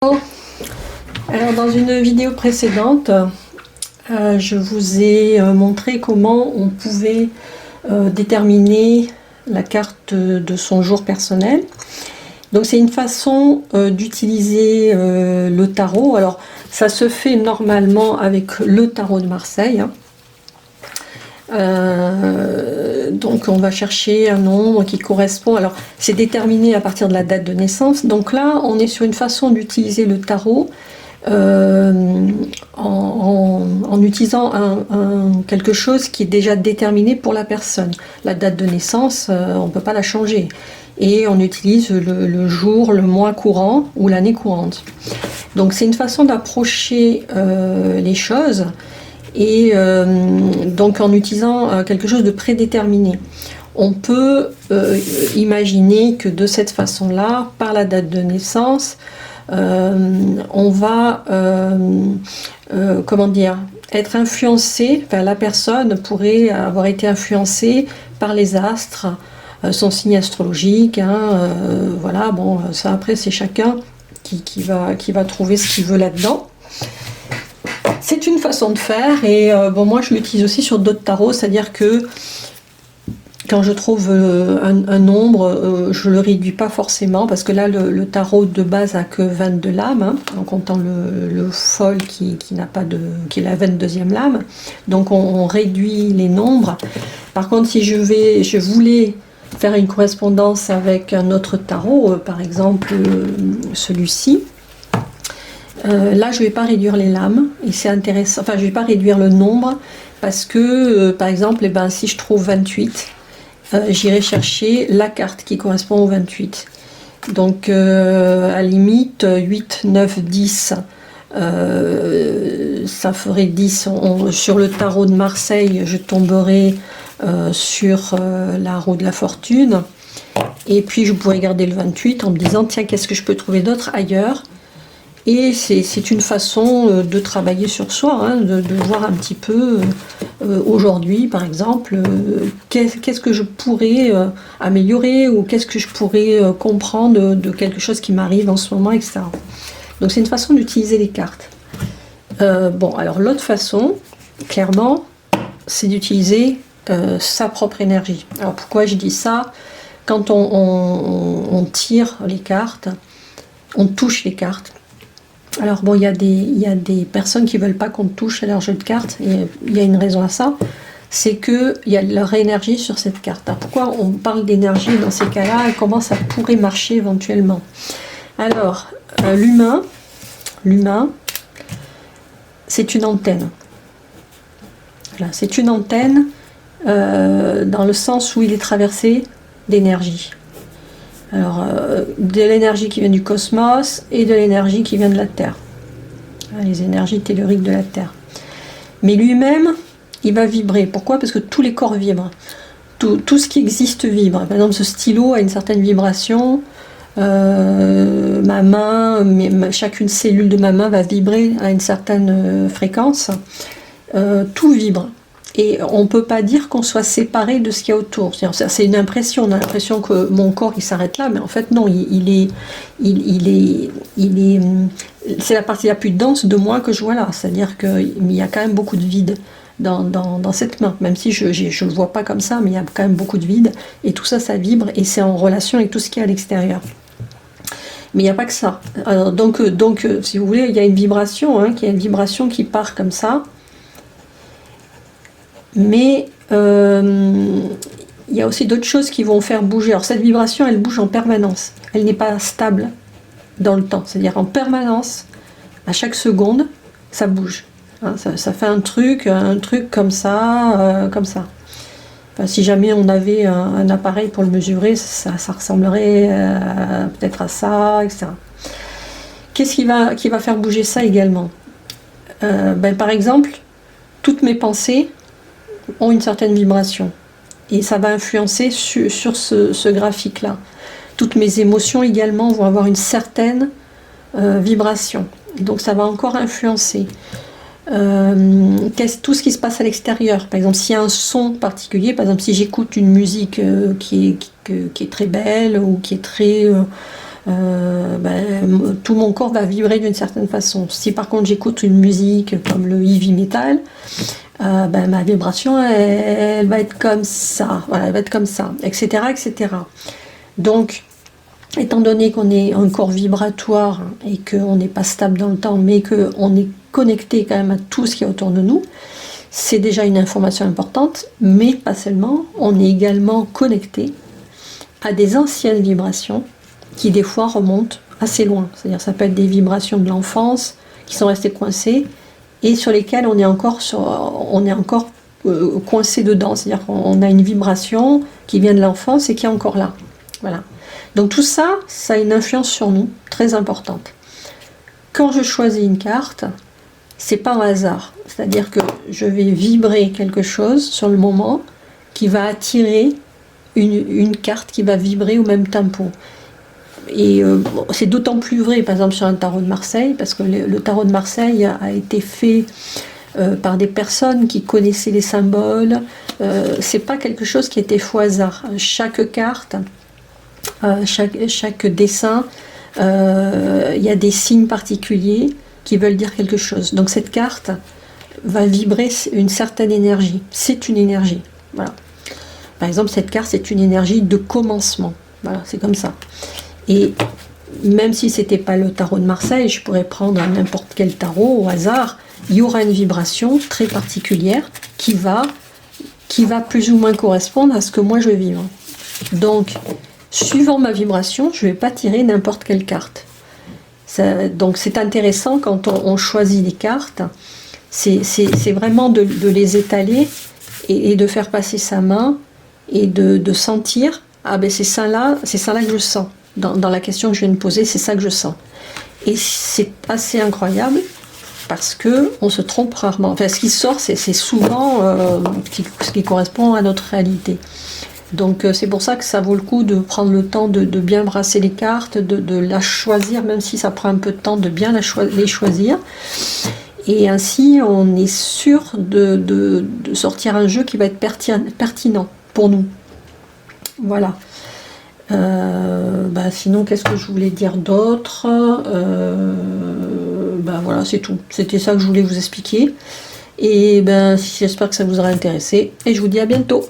Alors dans une vidéo précédente, je vous ai montré comment on pouvait déterminer la carte de son jour personnel. Donc c'est une façon d'utiliser le tarot. Alors ça se fait normalement avec le tarot de Marseille. Donc on va chercher un nombre qui correspond, alors c'est déterminé à partir de la date de naissance. Donc là on est sur une façon d'utiliser le tarot en utilisant quelque chose qui est déjà déterminé pour la personne. La date de naissance, on ne peut pas la changer. Et on utilise le jour, le mois courant ou l'année courante. Donc c'est une façon d'approcher les choses. Et donc en utilisant quelque chose de prédéterminé. On peut imaginer que de cette façon-là, par la date de naissance, on va comment dire, être influencé, enfin la personne pourrait avoir été influencée par les astres, son signe astrologique, voilà, bon, ça après c'est chacun qui va trouver ce qu'il veut là-dedans. C'est une façon de faire et bon, moi je l'utilise aussi sur d'autres tarots, c'est-à-dire que quand je trouve un nombre, je ne le réduis pas forcément, parce que là le tarot de base n'a que 22 lames, en comptant le fol qui est la 22e lame, donc on réduit les nombres. Par contre, si je voulais faire une correspondance avec un autre tarot, par exemple celui-ci, là je ne vais pas réduire les lames, et c'est intéressant, enfin je ne vais pas réduire le nombre, parce que par exemple, si je trouve 28, j'irai chercher la carte qui correspond au 28. Donc à la limite 8, 9, 10, ça ferait 10. Sur le tarot de Marseille, je tomberai sur la roue de la fortune, et puis je pourrais garder le 28 en me disant tiens, qu'est-ce que je peux trouver d'autre ailleurs. Et c'est une façon de travailler sur soi, de voir un petit peu aujourd'hui par exemple, qu'est-ce que je pourrais améliorer, ou qu'est-ce que je pourrais comprendre de quelque chose qui m'arrive en ce moment, etc. Donc c'est une façon d'utiliser les cartes. Bon, alors l'autre façon, clairement, c'est d'utiliser sa propre énergie. Alors pourquoi je dis ça? Quand on tire les cartes, on touche les cartes. Alors bon, il y a des personnes qui ne veulent pas qu'on touche à leur jeu de cartes, et il y a une raison à ça, c'est qu'il y a leur énergie sur cette carte. Alors pourquoi on parle d'énergie dans ces cas-là, et comment ça pourrait marcher éventuellement? Alors, l'humain, c'est une antenne. Voilà, c'est une antenne dans le sens où il est traversé d'énergie. Alors, de l'énergie qui vient du cosmos et de l'énergie qui vient de la Terre. Les énergies telluriques de la Terre. Mais lui-même, il va vibrer. Pourquoi? Parce que tous les corps vibrent. Tout ce qui existe vibre. Par exemple, ce stylo a une certaine vibration. Ma main, chacune cellule de ma main va vibrer à une certaine fréquence. Tout vibre. Et on ne peut pas dire qu'on soit séparé de ce qu'il y a autour. C'est une impression, on a l'impression que mon corps il s'arrête là, mais en fait non, c'est la partie la plus dense de moi que je vois là. C'est-à-dire qu'il y a quand même beaucoup de vide dans cette main, même si je ne le vois pas comme ça, mais il y a quand même beaucoup de vide, et tout ça, ça vibre, et c'est en relation avec tout ce qu'il y a à l'extérieur. Mais il n'y a pas que ça. Alors, donc, si vous voulez, il y a une vibration, qui part comme ça. Mais il y a aussi d'autres choses qui vont faire bouger. Alors cette vibration, elle bouge en permanence. Elle n'est pas stable dans le temps. C'est-à-dire en permanence, à chaque seconde, ça bouge. Ça fait un truc comme ça, comme ça. Enfin, si jamais on avait un appareil pour le mesurer, ça ressemblerait peut-être à ça, etc. Qu'est-ce qui va faire bouger ça également? Par exemple, toutes mes pensées ont une certaine vibration, et ça va influencer sur ce graphique-là. Toutes mes émotions également vont avoir une certaine vibration, et donc ça va encore influencer tout ce qui se passe à l'extérieur. Par exemple, s'il y a un son particulier, par exemple si j'écoute une musique qui est très belle, ou qui est très tout mon corps va vibrer d'une certaine façon. Si par contre j'écoute une musique comme le heavy metal, ma vibration elle va être comme ça, voilà, elle va être comme ça, etc., etc. Donc, étant donné qu'on est un corps vibratoire et qu'on n'est pas stable dans le temps, mais qu'on est connecté quand même à tout ce qui est autour de nous, c'est déjà une information importante, mais pas seulement, on est également connecté à des anciennes vibrations qui des fois remontent assez loin. C'est-à-dire ça peut être des vibrations de l'enfance qui sont restées coincées et sur lesquelles on est encore coincé dedans. C'est-à-dire qu'on a une vibration qui vient de l'enfance et qui est encore là. Voilà. Donc tout ça, ça a une influence sur nous très importante. Quand je choisis une carte, c'est pas un hasard. C'est-à-dire que je vais vibrer quelque chose sur le moment qui va attirer une carte qui va vibrer au même tempo. Et c'est d'autant plus vrai, par exemple, sur un tarot de Marseille, parce que le tarot de Marseille a été fait par des personnes qui connaissaient les symboles. C'est pas quelque chose qui était faux hasard. Chaque carte, chaque dessin, il y a des signes particuliers qui veulent dire quelque chose. Donc cette carte va vibrer une certaine énergie. C'est une énergie. Voilà. Par exemple, cette carte, c'est une énergie de commencement. Voilà, c'est comme ça. Et même si c'était pas le tarot de Marseille, je pourrais prendre n'importe quel tarot au hasard, il y aura une vibration très particulière qui va plus ou moins correspondre à ce que moi je vis. Donc, suivant ma vibration, je ne vais pas tirer n'importe quelle carte. Donc c'est intéressant quand on choisit des cartes, c'est vraiment de les étaler et de faire passer sa main et de sentir, ah ben c'est ça là que je sens. Dans la question que je viens de poser, c'est ça que je sens. Et c'est assez incroyable parce que on se trompe rarement. Enfin, ce qui sort, c'est souvent ce qui correspond à notre réalité. Donc c'est pour ça que ça vaut le coup de prendre le temps de bien brasser les cartes, de la choisir, même si ça prend un peu de temps, de bien les choisir. Et ainsi, on est sûr de sortir un jeu qui va être pertinent pour nous. Voilà. Sinon, qu'est-ce que je voulais dire d'autre ? Voilà, c'est tout. C'était ça que je voulais vous expliquer. Et j'espère que ça vous aura intéressé. Et je vous dis à bientôt.